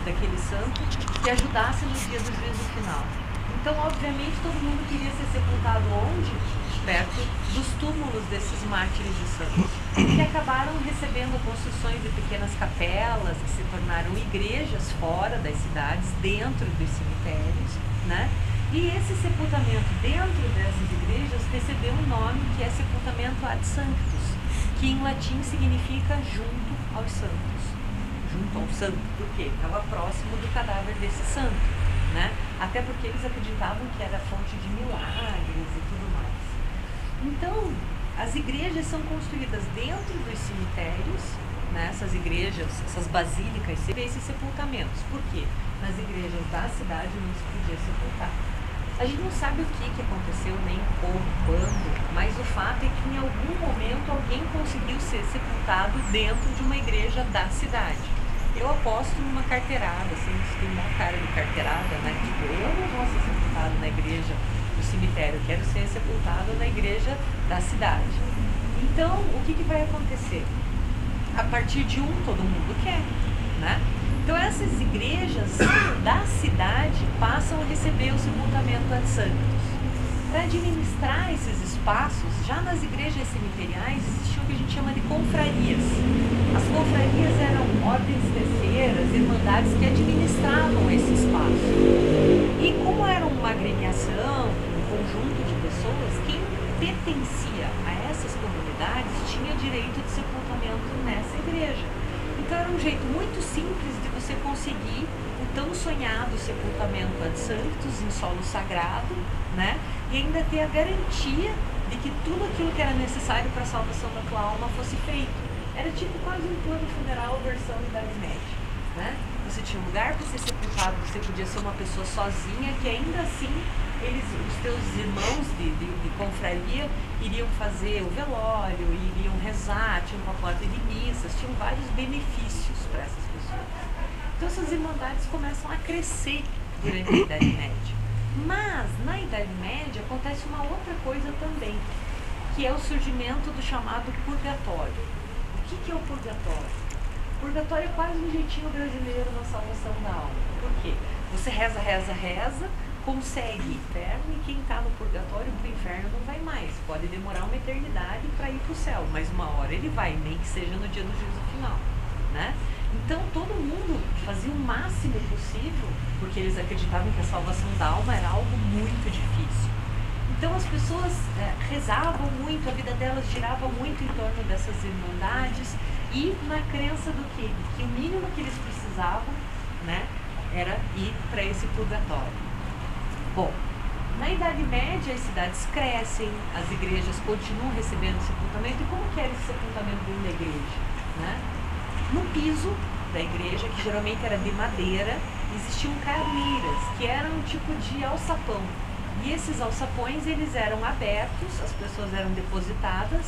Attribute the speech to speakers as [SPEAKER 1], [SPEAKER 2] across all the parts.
[SPEAKER 1] daquele santo que ajudasse no dia do juízo final. Então, obviamente, todo mundo queria ser sepultado onde? Perto dos túmulos desses mártires e santos, que acabaram recebendo construções de pequenas capelas, que se tornaram igrejas fora das cidades, dentro dos cemitérios, né? E esse sepultamento dentro dessas igrejas recebeu um nome que é sepultamento ad sanctus, que em latim significa junto aos santos. Junto ao santo, porque estava próximo do cadáver desse santo, né? Até porque eles acreditavam que era fonte de milagres e tudo mais. Então, as igrejas são construídas dentro dos cemitérios, né? Essas igrejas, essas basílicas, esses sepultamentos. Por quê? Nas igrejas da cidade não se podia sepultar. A gente não sabe o que aconteceu, nem como, quando, mas o fato é que em algum momento alguém conseguiu ser sepultado dentro de uma igreja da cidade. Eu aposto numa carteirada, assim, tem uma cara de carteirada, né? Tipo, eu não vou ser sepultado na igreja do cemitério, eu quero ser sepultado na igreja da cidade. Então, o que vai acontecer? A partir de todo mundo quer, né? Então, essas igrejas da cidade passam a receber o sepultamento ad sanctus. Para administrar esses espaços, já nas igrejas cemiteriais existia o que a gente chama de confrarias. As confrarias eram ordens terceiras, irmandades que administravam esse espaço. E como era uma agremiação, um conjunto de pessoas, quem pertencia a essas comunidades tinha direito de sepultamento nessa igreja. Então era um jeito muito simples de você conseguir o tão sonhado sepultamento ad sanctus em solo sagrado, né? E ainda ter a garantia de que tudo aquilo que era necessário para a salvação da tua alma fosse feito. Era tipo quase um plano funeral versão Idade Média, né? Você tinha um lugar para ser sepultado, você podia ser uma pessoa sozinha, que ainda assim os teus irmãos de confraria iriam fazer o velório, iriam rezar, tinham uma porta de missas, tinham vários benefícios para essas pessoas. Então essas irmandades começam a crescer durante a Idade Média. Mas na Idade Média acontece uma outra coisa também, que é o surgimento do chamado purgatório. O que é o purgatório? O purgatório é quase um jeitinho brasileiro na salvação da alma. Por quê? Você reza, consegue inferno, e quem está no purgatório para o inferno não vai mais. Pode demorar uma eternidade para ir para o céu, mas uma hora ele vai, nem que seja no dia do juízo final, né? Então todo mundo fazia o máximo possível, porque eles acreditavam que a salvação da alma era algo muito difícil. Então as pessoas rezavam muito, a vida delas girava muito em torno dessas irmandades e na crença do quê? Que o mínimo que eles precisavam, né, era ir para esse purgatório. Bom, na Idade Média as cidades crescem, as igrejas continuam recebendo sepultamento. E como que era esse sepultamento dentro da igreja, né? No piso da igreja, que geralmente era de madeira, existiam carneiras, que eram um tipo de alçapão. E esses alçapões, eles eram abertos, as pessoas eram depositadas,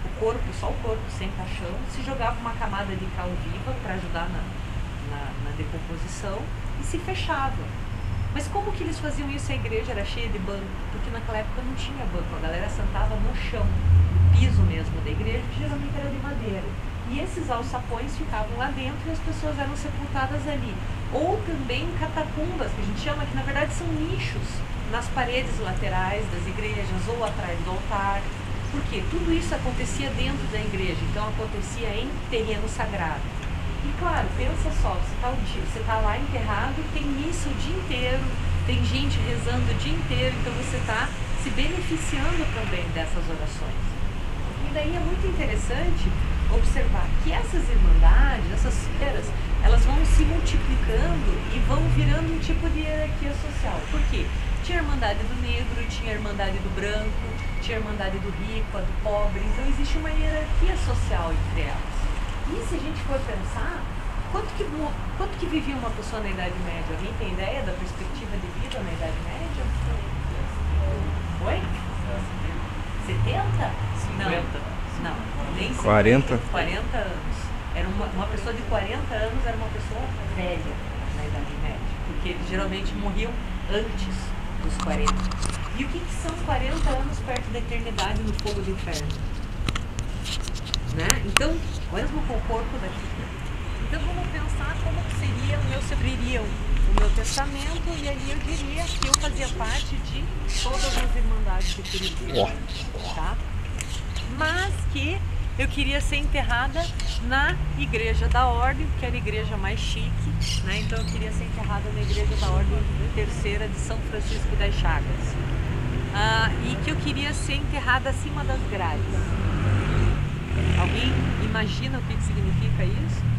[SPEAKER 1] o corpo, só o corpo, sem caixão, se jogava uma camada de cal viva para ajudar na decomposição e se fechava. Mas como que eles faziam isso? A igreja era cheia de banco, porque naquela época não tinha banco, a galera sentava no chão, no piso mesmo da igreja, que geralmente era de madeira. E esses alçapões ficavam lá dentro e as pessoas eram sepultadas ali. Ou também catacumbas, que a gente chama, que na verdade são nichos nas paredes laterais das igrejas ou atrás do altar. Porque tudo isso acontecia dentro da igreja, então acontecia em terreno sagrado. E claro, pensa só, você está lá enterrado, tem missa o dia inteiro, tem gente rezando o dia inteiro, então você está se beneficiando também dessas orações. E daí é muito interessante observar que essas irmandades, essas feiras, elas vão se multiplicando e vão virando um tipo de hierarquia social. Por quê? Tinha a irmandade do negro, tinha a irmandade do branco, tinha a irmandade do rico, a do pobre, então existe uma hierarquia social entre elas. E se a gente for pensar, quanto que vivia uma pessoa na Idade Média? Alguém tem ideia da perspectiva de vida na Idade Média? Oi? 70?
[SPEAKER 2] 50.
[SPEAKER 1] Não, nem
[SPEAKER 3] 40.
[SPEAKER 1] 40 anos. Era uma pessoa de 40 anos era uma pessoa velha na Idade Média, porque eles geralmente morriam antes dos 40. E o que são 40 anos perto da eternidade no fogo do inferno? Né? Então, mesmo com o corpo daqui. Então vamos pensar como que seria um abririam o meu testamento e ali eu diria que eu fazia parte de todas as irmandades de Curitiba, tá? Mas que eu queria ser enterrada na igreja da ordem, que era a igreja mais chique, né? Então eu queria ser enterrada na igreja da ordem terceira de São Francisco das Chagas. E que eu queria ser enterrada acima das grades. Alguém imagina o que significa isso?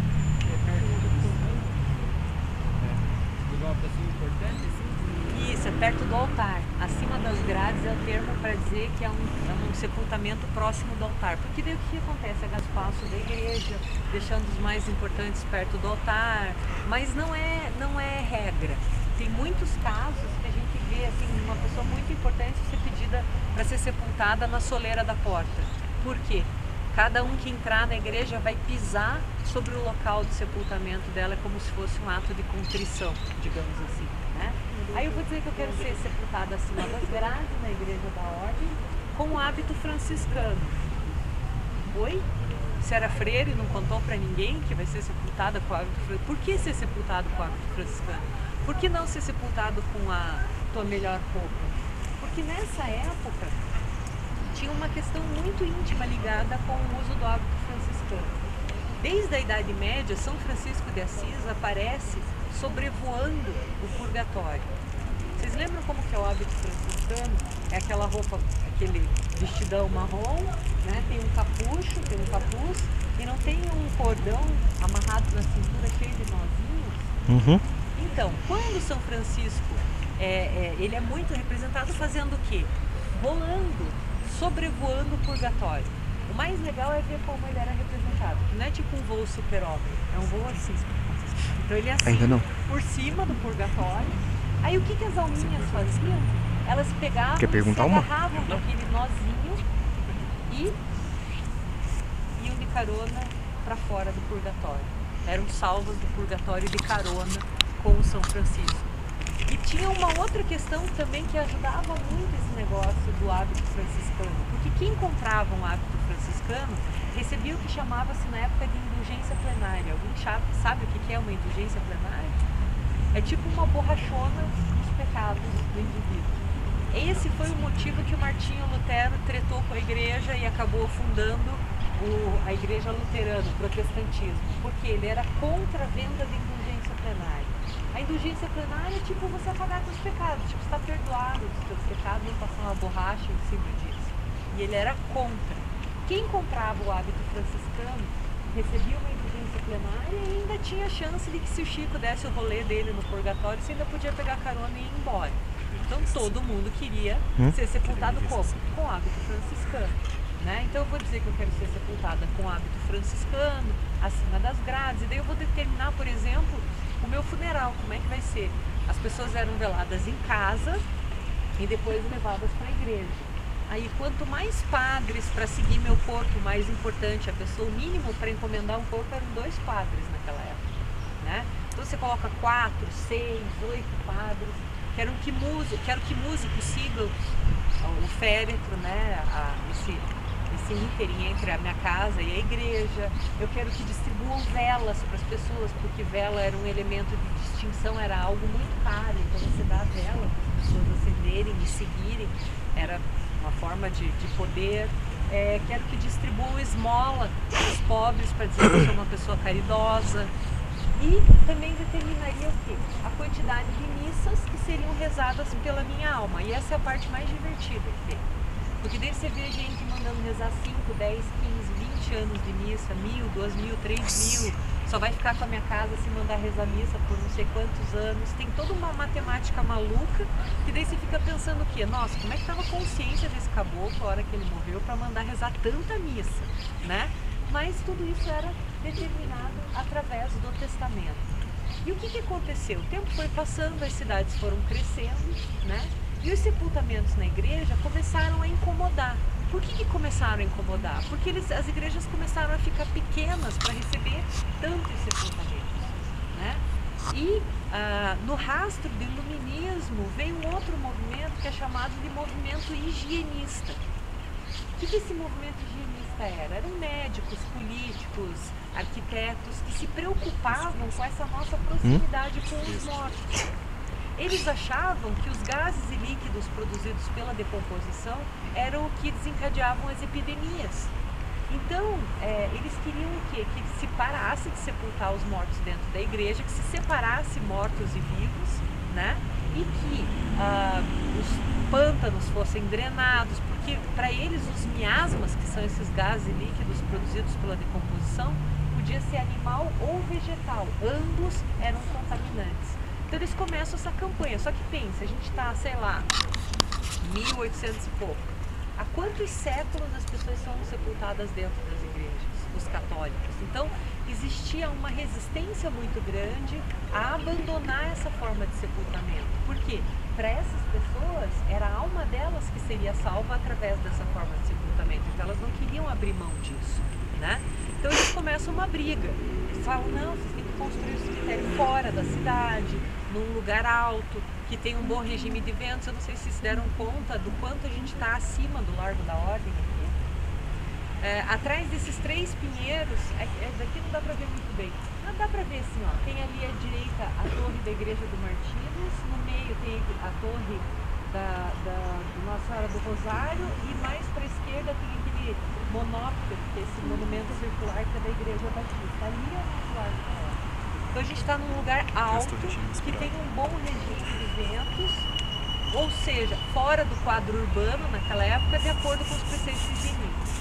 [SPEAKER 1] Isso, é perto do altar. Acima das grades é o termo para dizer que é um sepultamento próximo do altar. Porque daí o que acontece? É o espaço da igreja, deixando os mais importantes perto do altar, mas não é regra. Tem muitos casos que a gente vê assim, uma pessoa muito importante ser pedida para ser sepultada na soleira da porta. Por quê? Cada um que entrar na igreja vai pisar sobre o local de sepultamento dela, como se fosse um ato de contrição, digamos assim, né? Aí eu vou dizer que eu quero ser sepultada acima das grades na igreja da ordem com o hábito franciscano. Oi? Você era freire e não contou para ninguém que vai ser sepultada com o hábito franciscano? Por que ser sepultado com o hábito franciscano? Por que não ser sepultado com a tua melhor roupa? Porque nessa época tinha uma questão muito íntima ligada com o uso do hábito franciscano. Desde a Idade Média, São Francisco de Assis aparece sobrevoando o purgatório. Vocês lembram como que é o hábito franciscano? É aquela roupa, aquele vestidão marrom, né? Tem um capucho, tem um capuz e não tem um cordão amarrado na cintura cheio de nozinhos? Então, quando São Francisco, ele é muito representado fazendo o quê? Rolando, sobrevoando o purgatório. O mais legal é ver como ele era representado, que não é tipo um voo super-homem, é um voo assim. Então ele é assim, por cima do purgatório. Aí o que as alminhas faziam? Elas pegavam, se agarravam naquele nozinho e iam de carona para fora do purgatório. Eram salvas do purgatório de carona com o São Francisco. E tinha uma outra questão também que ajudava muito esse negócio do hábito franciscano, porque quem comprava um hábito franciscano recebia o que chamava-se na época de indulgência plenária. Alguém sabe o que é uma indulgência plenária? É tipo uma borrachona dos pecados do indivíduo. Esse foi o motivo que o Martinho Lutero tretou com a igreja e acabou fundando a igreja luterana, o protestantismo, porque ele era contra a venda de indulgência plenária. A indulgência plenária é tipo você apagar seus pecados, tipo você está perdoado dos seus pecados, não passar uma borracha em cima disso. E ele era contra. Quem comprava o hábito franciscano recebia uma indulgência plenária e ainda tinha chance de que se o Chico desse o rolê dele no purgatório, você ainda podia pegar carona e ir embora. Então todo mundo queria ser sepultado como? Com o hábito franciscano. Né? Então eu vou dizer que eu quero ser sepultada com o hábito franciscano, acima das grades, e daí eu vou determinar, por exemplo, o meu funeral, como é que vai ser? As pessoas eram veladas em casa e depois levadas para a igreja. Aí quanto mais padres para seguir meu corpo, mais importante a pessoa, o mínimo para encomendar um corpo eram 2 padres naquela época, né? Então você coloca 4, 6, 8 padres, quero que músicos sigam o féretro, né? Esse ínterim entre a minha casa e a igreja. Eu quero que distribuam velas para as pessoas, porque vela era um elemento de distinção, era algo muito caro, então você dá a vela para as pessoas acenderem e seguirem, era uma forma de poder. Quero que distribuam esmola aos pobres para dizer que eu sou uma pessoa caridosa. E também determinaria o quê? A quantidade de missas que seriam rezadas pela minha alma. E essa é a parte mais divertida que tem. Porque daí você vê gente mandando rezar 5, 10, 15, 20 anos de missa, 1.000, 2.000, 3.000. Só vai ficar com a minha casa se mandar rezar missa por não sei quantos anos. Tem toda uma matemática maluca. E daí você fica pensando o quê? Nossa, como é que estava a consciência desse caboclo a hora que ele morreu para mandar rezar tanta missa, né? Mas tudo isso era determinado através do testamento. E o que aconteceu? O tempo foi passando, as cidades foram crescendo, né? E os sepultamentos na igreja começaram a incomodar. Por que começaram a incomodar? Porque as igrejas começaram a ficar pequenas para receber tantos sepultamentos, né? E no rastro do iluminismo veio um outro movimento que é chamado de movimento higienista. O que esse movimento higienista era? Eram médicos, políticos, arquitetos que se preocupavam com essa nossa proximidade com os mortos. Eles achavam que os gases e líquidos produzidos pela decomposição eram o que desencadeavam as epidemias. Então, eles queriam o quê? Que se parasse de sepultar os mortos dentro da igreja, que se separasse mortos e vivos, né? E que os pântanos fossem drenados, porque para eles os miasmas, que são esses gases e líquidos produzidos pela decomposição, podia ser animal ou vegetal, ambos eram contaminantes. Então eles começam essa campanha, só que pensa, a gente está, sei lá, 1800 e pouco. Há quantos séculos as pessoas são sepultadas dentro das igrejas, os católicos? Então existia uma resistência muito grande a abandonar essa forma de sepultamento. Por quê? Para essas pessoas era a alma delas que seria salva através dessa forma de sepultamento. Então elas não queriam abrir mão disso, né? Então eles começam uma briga. Eles falam, não, vocês têm que construir o cemitério fora da cidade, num lugar alto, que tem um bom regime de ventos. Eu não sei se vocês deram conta do quanto a gente está acima do Largo da Ordem aqui. Atrás desses 3 pinheiros, daqui não dá para ver muito bem, mas dá para ver assim, ó, tem ali à direita a torre da Igreja do Martins, no meio tem a torre da Nossa Senhora do Rosário e mais para a esquerda tem aquele monóptero, que é esse monumento circular que é da Igreja Batista. Ali é o nosso Largo da Ordem. Então a gente está num lugar alto, que tem um bom regime de ventos, ou seja, fora do quadro urbano naquela época, de acordo com os preceitos higienistas.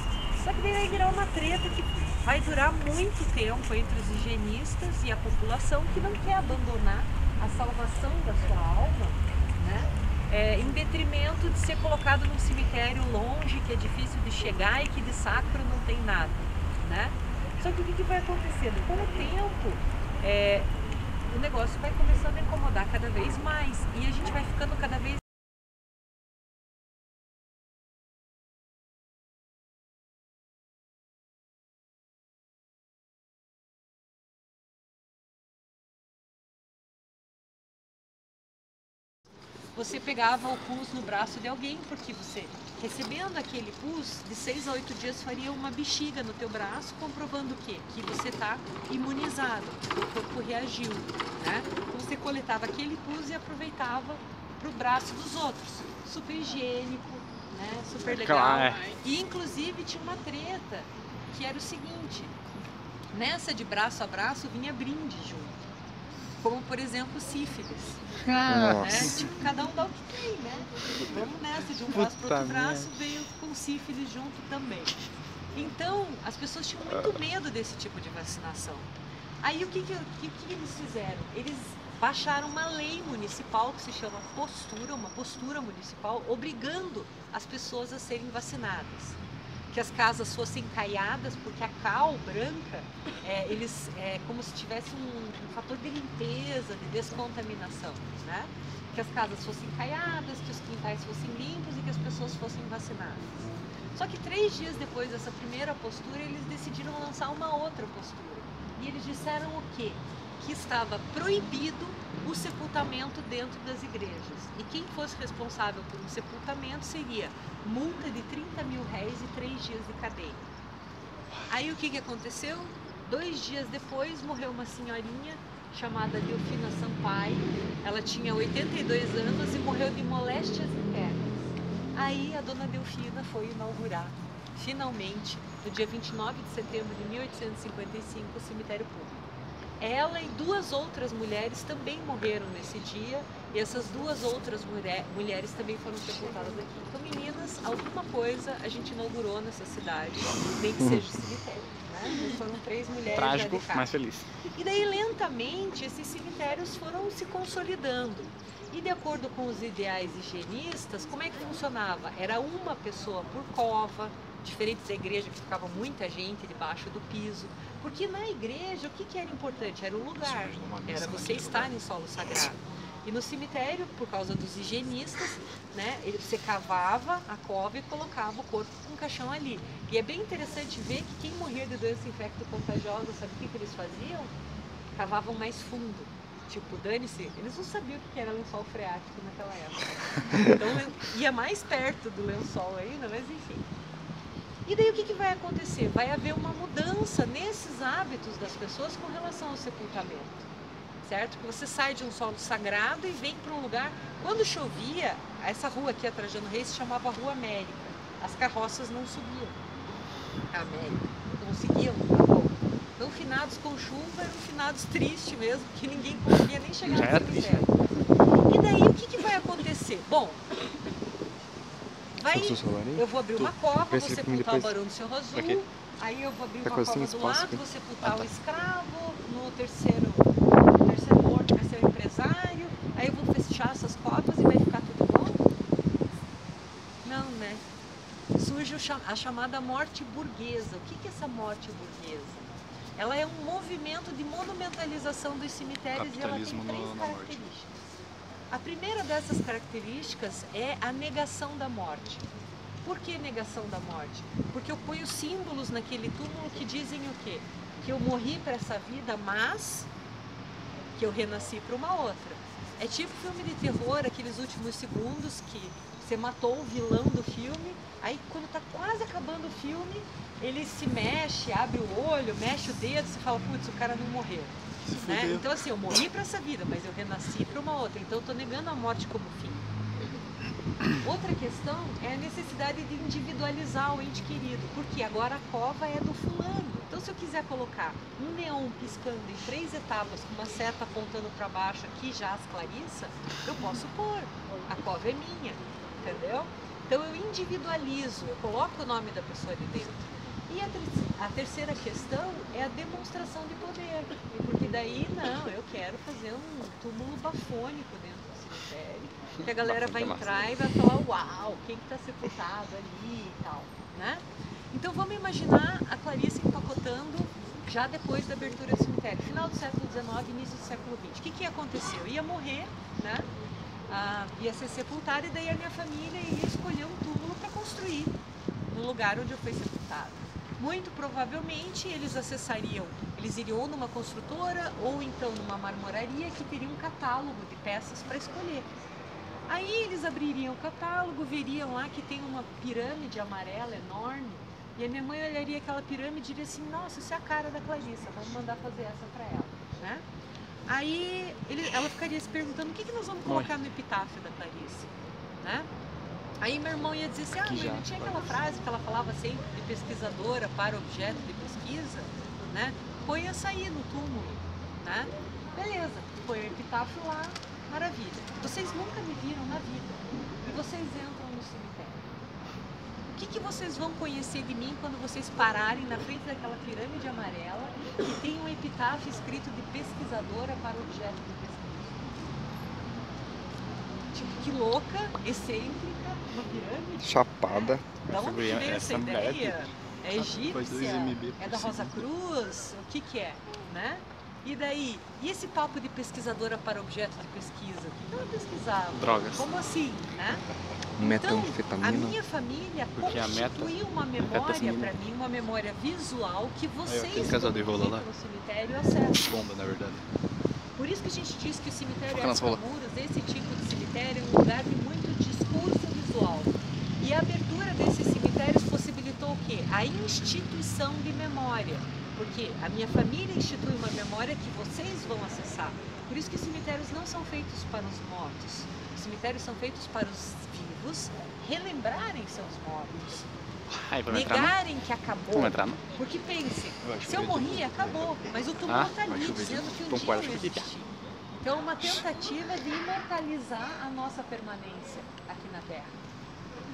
[SPEAKER 1] Só que daí vai virar uma treta que vai durar muito tempo entre os higienistas e a população que não quer abandonar a salvação da sua alma, né? Em detrimento de ser colocado num cemitério longe, que é difícil de chegar e que de sacro não tem nada, né? Só que o que vai acontecendo? Com o tempo, o negócio vai começando a incomodar cada vez mais e a gente vai ficando cada vez você pegava o pus no braço de alguém, porque você, recebendo aquele pus, de 6 a 8 dias faria uma bexiga no teu braço, comprovando o quê? Que você está imunizado, que o corpo reagiu, né? Então você coletava aquele pus e aproveitava para o braço dos outros. Super higiênico, né? Super legal.
[SPEAKER 2] Claro.
[SPEAKER 1] E inclusive tinha uma treta, que era o seguinte, nessa de braço a braço vinha brinde junto. Como, por exemplo, sífilis. Né? Tipo, cada um dá o que tem, né? Vamos nessa, de um braço para outro braço, veio com sífilis junto também. Então, as pessoas tinham muito medo desse tipo de vacinação. Aí, o que eles fizeram? Eles baixaram uma lei municipal que se chama uma postura municipal, obrigando as pessoas a serem vacinadas. Que as casas fossem caiadas, porque a cal branca, como se tivesse um fator de limpeza, de descontaminação, né? Que as casas fossem caiadas, que os quintais fossem limpos e que as pessoas fossem vacinadas. Só que 3 dias depois dessa primeira postura, eles decidiram lançar uma outra postura. E eles disseram o quê? Que estava proibido o sepultamento dentro das igrejas. E quem fosse responsável por um sepultamento seria multa de 30 mil réis e 3 dias de cadeia. Aí o que aconteceu? 2 dias depois morreu uma senhorinha chamada Delfina Sampaio. Ela tinha 82 anos e morreu de moléstias internas. Aí a dona Delfina foi inaugurar, finalmente, no dia 29 de setembro de 1855, o cemitério público. Ela e 2 outras mulheres também morreram nesse dia, e essas 2 outras mulheres também foram sepultadas aqui. Então, meninas, alguma coisa a gente inaugurou nessa cidade, nem que seja o cemitério, né? Foram 3 mulheres.
[SPEAKER 2] Trágico, mas feliz.
[SPEAKER 1] E daí, lentamente, esses cemitérios foram se consolidando. E de acordo com os ideais higienistas, como é que funcionava? Era uma pessoa por cova, diferente da igreja que ficava muita gente debaixo do piso. Porque na igreja, o que era importante? Era o lugar, era você estar em solo sagrado. E no cemitério, por causa dos higienistas, né, você cavava a cova e colocava o corpo com um caixão ali. E é bem interessante ver que quem morria de doença infecto-contagiosa, sabe o que eles faziam? Cavavam mais fundo. Tipo, dane-se, eles não sabiam o que era lençol freático naquela época. Então ia mais perto do lençol ainda, mas enfim. E daí o que vai acontecer? Vai haver uma mudança nesses hábitos das pessoas com relação ao sepultamento, certo? Que você sai de um solo sagrado e vem para um lugar... Quando chovia, essa rua aqui, a Trajano Reis, se chamava Rua América. As carroças não subiam a América, não conseguiam a volta. Então, finados com chuva eram finados tristes mesmo, que ninguém conseguia nem chegar no cemitério. E daí o que vai acontecer? Bom, eu vou abrir uma cova, vou sepultar o Barão do Seu Azul, aí eu vou abrir uma cova do lado, vou sepultar o escravo, no terceiro morto vai ser o empresário, aí eu vou fechar essas covas e vai ficar tudo bom? Não, né? Surge a chamada morte burguesa. O que é essa morte burguesa? Ela é um movimento de monumentalização dos cemitérios e ela tem 3 características. A primeira dessas características é a negação da morte. Por que negação da morte? Porque eu ponho símbolos naquele túmulo que dizem o quê? Que eu morri para essa vida, mas que eu renasci para uma outra. É tipo filme de terror, aqueles últimos segundos que você matou o vilão do filme, aí quando está quase acabando o filme, ele se mexe, abre o olho, mexe o dedo, você fala, putz, o cara não morreu. Né? Então assim, eu morri para essa vida, mas eu renasci para uma outra, então eu estou negando a morte como fim. Outra questão é a necessidade de individualizar o ente querido, porque agora a cova é do fulano. Então se eu quiser colocar um neon piscando em 3 etapas com uma seta apontando para baixo aqui já as Clarissa, eu posso pôr, a cova é minha, entendeu? Então eu individualizo, eu coloco o nome da pessoa ali dentro. E a terceira questão é a demonstração de poder, porque daí não, eu quero fazer um túmulo bafônico dentro do cemitério, que a galera vai entrar e vai falar, uau, quem que está sepultado ali e tal, né? Então vamos imaginar a Clarissa empacotando já depois da abertura do cemitério, final do século XIX, início do século XX. O que aconteceu? Ia morrer, né? Ia ser sepultada e daí a minha família ia escolher um túmulo para construir no lugar onde eu fui sepultada. Muito provavelmente eles iriam ou numa construtora ou então numa marmoraria que teria um catálogo de peças para escolher. Aí eles abririam o catálogo, veriam lá que tem uma pirâmide amarela enorme e a minha mãe olharia aquela pirâmide e diria assim, nossa, isso é a cara da Clarissa, vamos mandar fazer essa para ela, né? Aí ela ficaria se perguntando o que nós vamos colocar no epitáfio da Clarissa, né? Aí meu irmão ia dizer assim, mãe, não tinha aquela frase que ela falava sempre de pesquisadora para objeto de pesquisa, né? Põe essa aí no túmulo, né? Beleza, põe o epitáfio lá, maravilha. Vocês nunca me viram na vida e vocês entram no cemitério. O que vocês vão conhecer de mim quando vocês pararem na frente daquela pirâmide amarela que tem um epitáfio escrito de pesquisadora para objeto de pesquisa? Tipo, que louca, excêntrica, uma pirâmide.
[SPEAKER 2] Chapada.
[SPEAKER 1] Da onde veio essa ideia? É egípcia? É da Rosa Cruz? O que é, né? E daí? E esse papo de pesquisadora para objeto de pesquisa? O que ela pesquisava?
[SPEAKER 3] Drogas.
[SPEAKER 1] Como assim, né?
[SPEAKER 2] Metanfetamina.
[SPEAKER 1] Então, a minha família constituiu uma memória para mim, uma memória visual que vocês no cemitério acessam.
[SPEAKER 3] Bomba, na verdade.
[SPEAKER 1] Por isso que a gente diz que o cemitério extramuros, esse tipo de cemitério, é um lugar de muito discurso visual. E a abertura desses cemitérios possibilitou o quê? A instituição de memória. Porque a minha família institui uma memória que vocês vão acessar. Por isso que os cemitérios não são feitos para os mortos. Os cemitérios são feitos para os vivos relembrarem seus mortos. Negarem que acabou. Porque pense, se eu morri, acabou. Mas o túmulo está ali, dizendo que um dia eu existi. Então é uma tentativa de imortalizar a nossa permanência aqui na Terra.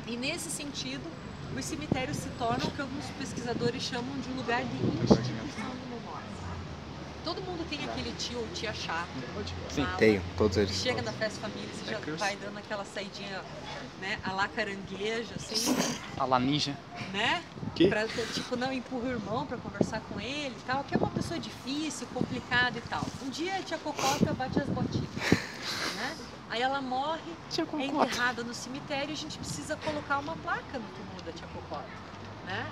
[SPEAKER 1] E nesse sentido, os cemitérios se tornam o que alguns pesquisadores chamam de um lugar de instituição de memória. Todo mundo tem aquele tio ou tia chata.
[SPEAKER 2] Sim, tenho, todos eles.
[SPEAKER 1] Chega da festa família, você já vai dando aquela saidinha, né, a lá caranguejo, assim.
[SPEAKER 3] A lá ninja.
[SPEAKER 1] Né? Pra, tipo, não empurra o irmão pra conversar com ele e tal, que é uma pessoa difícil, complicada e tal. Um dia a tia Cocota bate as botinhas, né? Aí ela morre, é enterrada no cemitério e a gente precisa colocar uma placa no túmulo da tia Cocota, né?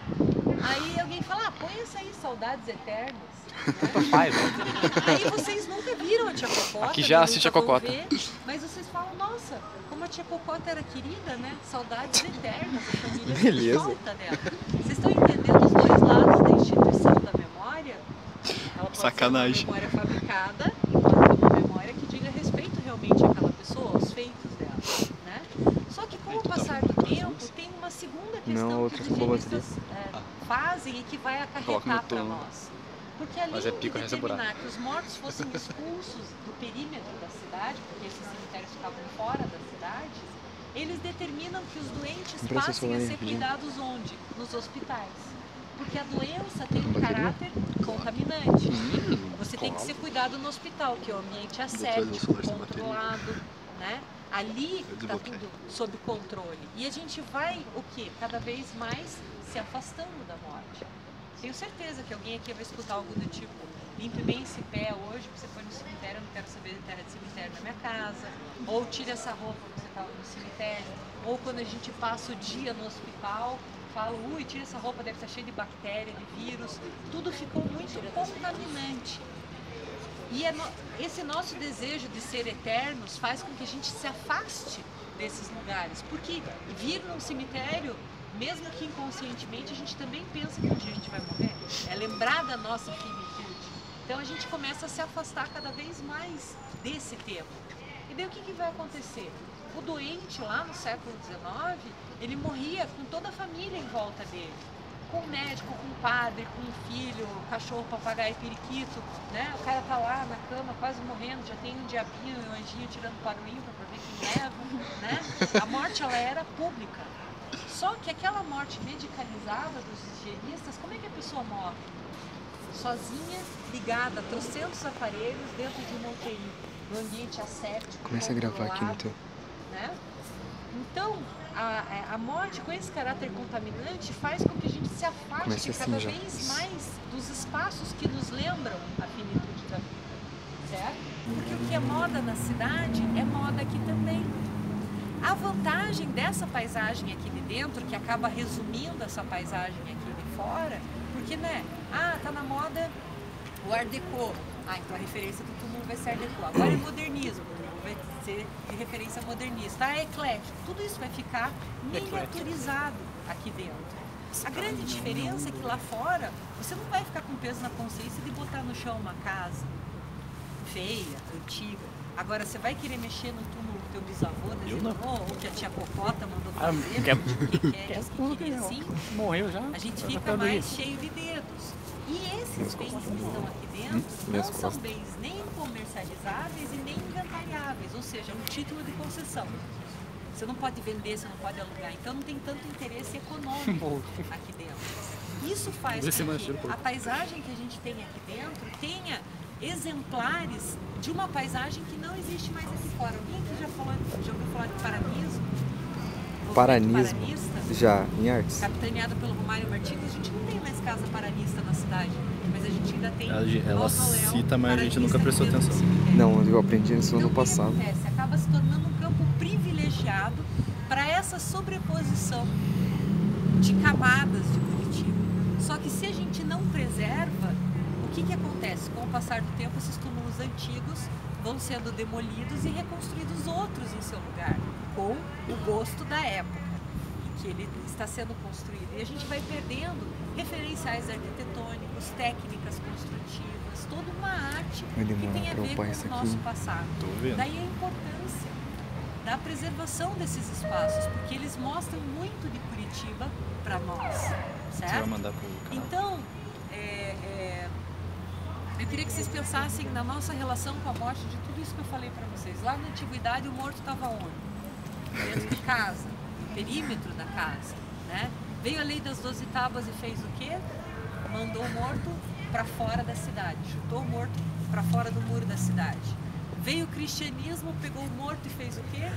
[SPEAKER 1] Aí alguém fala, põe essa aí, Saudades Eternas. Né? Aí vocês nunca viram a tia Cocota.
[SPEAKER 3] Aqui já assiste a Cocota.
[SPEAKER 1] Mas vocês falam, nossa, como a tia Cocota era querida, né? Saudades eternas, a família
[SPEAKER 2] Beleza.
[SPEAKER 1] solta dela. Vocês estão
[SPEAKER 3] Sacanagem.
[SPEAKER 1] Pode ser uma memória fabricada, pode ser uma memória que diga respeito realmente àquela pessoa, aos feitos dela, né? Só que com o passar do tempo, tem uma segunda questão que os higienistas fazem e que vai acarretar para nós. Porque além de determinar que os mortos fossem expulsos do perímetro da cidade, porque esses cemitérios ficavam fora das cidades, eles determinam que os doentes passem a ser cuidados onde? Nos hospitais. Porque a doença tem um caráter contaminante. Você tem que ser cuidado no hospital, que é um ambiente asséptico, controlado, né? Ali está tudo sob controle. E a gente vai, o quê? Cada vez mais se afastando da morte. Tenho certeza que alguém aqui vai escutar algo do tipo: limpe bem esse pé hoje, você foi no cemitério, eu não quero saber de terra de cemitério na minha casa. Ou tire essa roupa que você estava no cemitério. Ou quando a gente passa o dia no hospital, fala: ui, tira essa roupa, deve estar cheia de bactéria, de vírus. Tudo ficou muito contaminante. E esse nosso desejo de ser eternos faz com que a gente se afaste desses lugares. Porque vir num cemitério, mesmo que inconscientemente, a gente também pensa que um dia a gente vai morrer. É lembrar da nossa finitude. Então a gente começa a se afastar cada vez mais desse tema. E daí o que vai acontecer? O doente lá no século XIX, ele morria com toda a família em volta dele. Com o médico, com o padre, com o filho, cachorro, papagaio, periquito, né? O cara tá lá na cama quase morrendo, já tem um diabinho e um anjinho tirando para o ímpar para ver quem leva, né? A morte, ela era pública. Só que aquela morte medicalizada dos higienistas, como é que a pessoa morre? Sozinha, ligada a trocentos aparelhos dentro de uma UTI, no ambiente asséptico.
[SPEAKER 2] Começa a gravar aqui no teu.
[SPEAKER 1] Né? Então, a morte com esse caráter contaminante faz com que a gente se afaste cada vez mais dos espaços que nos lembram a finitude da vida, certo? Porque o que é moda na cidade é moda aqui também. A vantagem dessa paisagem aqui de dentro, que acaba resumindo essa paisagem aqui de fora, porque, né, tá na moda o Art Deco, então a referência do túmulo vai ser Art Deco, agora é modernismo, vai ser de referência modernista, é eclético, tudo isso vai ficar miniaturizado aqui dentro. A grande diferença é que lá fora, você não vai ficar com peso na consciência de botar no chão uma casa feia, antiga. Agora, você vai querer mexer no túmulo que teu bisavô desenhou, ou que a tia Popota mandou fazer, que quer assim,
[SPEAKER 3] morreu já.
[SPEAKER 1] A gente fica mais cheio de dedos. E esses bens que estão aqui dentro não são bens nem comercializáveis e nem inventariáveis, ou seja, um título de concessão. Você não pode vender, você não pode alugar, então não tem tanto interesse econômico aqui dentro. Isso faz com que a paisagem que a gente tem aqui dentro tenha exemplares de uma paisagem que não existe mais aqui fora. Alguém aqui já ouviu falar de paranismo?
[SPEAKER 2] Paranismo? Já, em artes.
[SPEAKER 1] Capitaneada pelo Romário Martins, a gente não tem mais casa paranista na cidade, mas a gente ainda tem.
[SPEAKER 4] Ela cita, mas a gente nunca prestou atenção.
[SPEAKER 2] Não, eu aprendi isso no passado.
[SPEAKER 1] O que acontece? Acaba se tornando um campo privilegiado para essa sobreposição de camadas de Curitiba. Só que se a gente não preserva, o que acontece? Com o passar do tempo, esses túmulos antigos vão sendo demolidos e reconstruídos outros em seu lugar, com o gosto da época em que ele está sendo construído. E a gente vai perdendo referenciais arquitetônicos, técnicas construtivas, toda uma arte que tem a ver com o nosso passado. Daí a importância da preservação desses espaços, porque eles mostram muito de Curitiba para nós, certo?
[SPEAKER 4] Você vai mandar pro canal.
[SPEAKER 1] Então, eu queria que vocês pensassem na nossa relação com a morte, de tudo isso que eu falei para vocês. Lá na antiguidade, o morto estava onde? Dentro de casa, no perímetro da casa, né? Veio a lei das 12 tábuas e fez o quê? Mandou o morto para fora da cidade, chutou o morto para fora do muro da cidade. Veio o cristianismo, pegou o morto e fez o quê?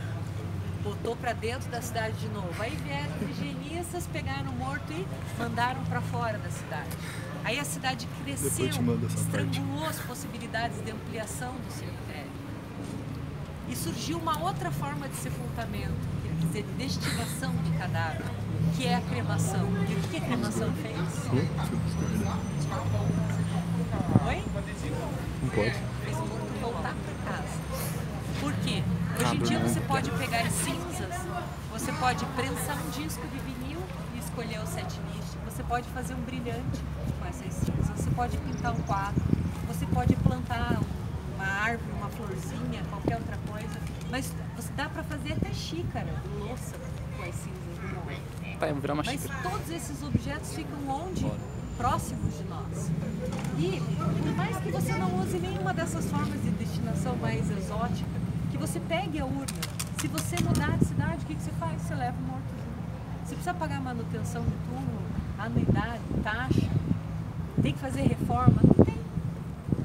[SPEAKER 1] Botou para dentro da cidade de novo. Aí vieram os higienistas, pegaram o morto e mandaram para fora da cidade. Aí a cidade cresceu, estrangulou as possibilidades de ampliação do cemitério. E surgiu uma outra forma de sepultamento, quer dizer, de destinação de cadáver, que é a cremação. E o que a cremação fez? Oi?
[SPEAKER 2] Não pode.
[SPEAKER 1] Fez o morto voltar para casa. Por quê? Hoje em dia você pode pegar as cinzas, você pode prensar um disco de vinil e escolher o set list, você pode fazer um brilhante com essas cinzas, você pode pintar um quadro, você pode plantar uma árvore, uma florzinha, qualquer outra coisa, mas você dá para fazer até xícara, louça com as cinzas do monte.
[SPEAKER 3] Tá, vamos virar uma
[SPEAKER 1] Mas
[SPEAKER 3] xícara.
[SPEAKER 1] todos esses objetos ficam onde? Próximos de nós. E por mais que você não use nenhuma dessas formas de destinação mais exótica, que você pegue a urna, se você mudar de cidade, o que você faz? Você leva o morto junto. Você precisa pagar manutenção do túmulo, anuidade, taxa, tem que fazer reforma? Não tem.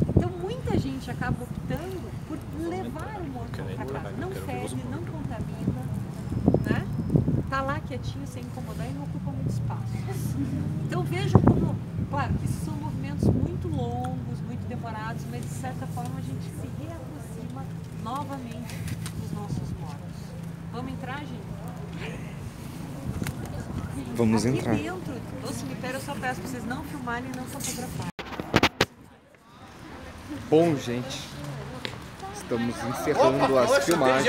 [SPEAKER 1] Então muita gente acaba optando por levar o morto para casa. Não fede, não contamina, né? Tá lá quietinho, sem incomodar e não ocupa muito espaço. Então vejam como, claro, que esses são movimentos muito longos, muito demorados, mas de certa forma a gente se reaproxima novamente dos nossos mortos. Vamos entrar, gente?
[SPEAKER 2] Vamos
[SPEAKER 1] Aqui
[SPEAKER 2] entrar.
[SPEAKER 1] dentro do cemitério eu só peço para vocês não filmarem e não fotografarem.
[SPEAKER 2] Bom, gente, estamos encerrando as filmagens.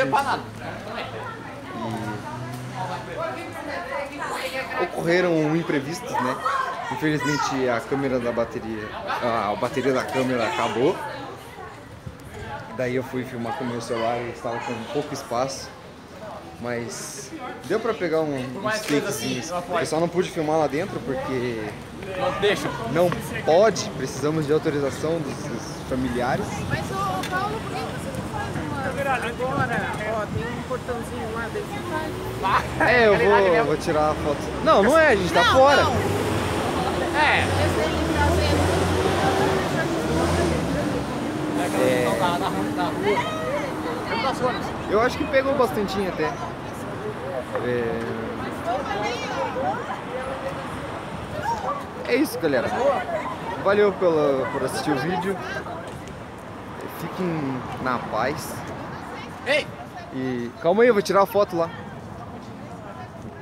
[SPEAKER 2] E ocorreram imprevistos, né? Infelizmente a câmera da bateria, a bateria da câmera acabou. Daí eu fui filmar com o meu celular e estava com pouco espaço. Mas deu pra pegar uns takezinhos. Eu só não pude filmar lá dentro porque não pode, precisamos de autorização dos familiares.
[SPEAKER 5] Mas, ô Paulo, por que você não faz uma agora? Ó, tem um portãozinho lá, daí você faz.
[SPEAKER 2] É, eu vou tirar a foto. Não, não é, a gente tá fora.
[SPEAKER 5] Não. Esse aí
[SPEAKER 2] Eu acho que pegou bastantinho até. É isso, galera. Valeu por assistir o vídeo. Fiquem na paz. E calma aí, eu vou tirar a foto lá.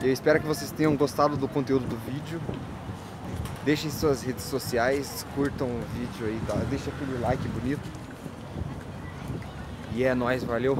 [SPEAKER 2] Eu espero que vocês tenham gostado do conteúdo do vídeo. Deixem suas redes sociais, curtam o vídeo aí, tá? Deixa aquele like bonito. E é nóis, valeu!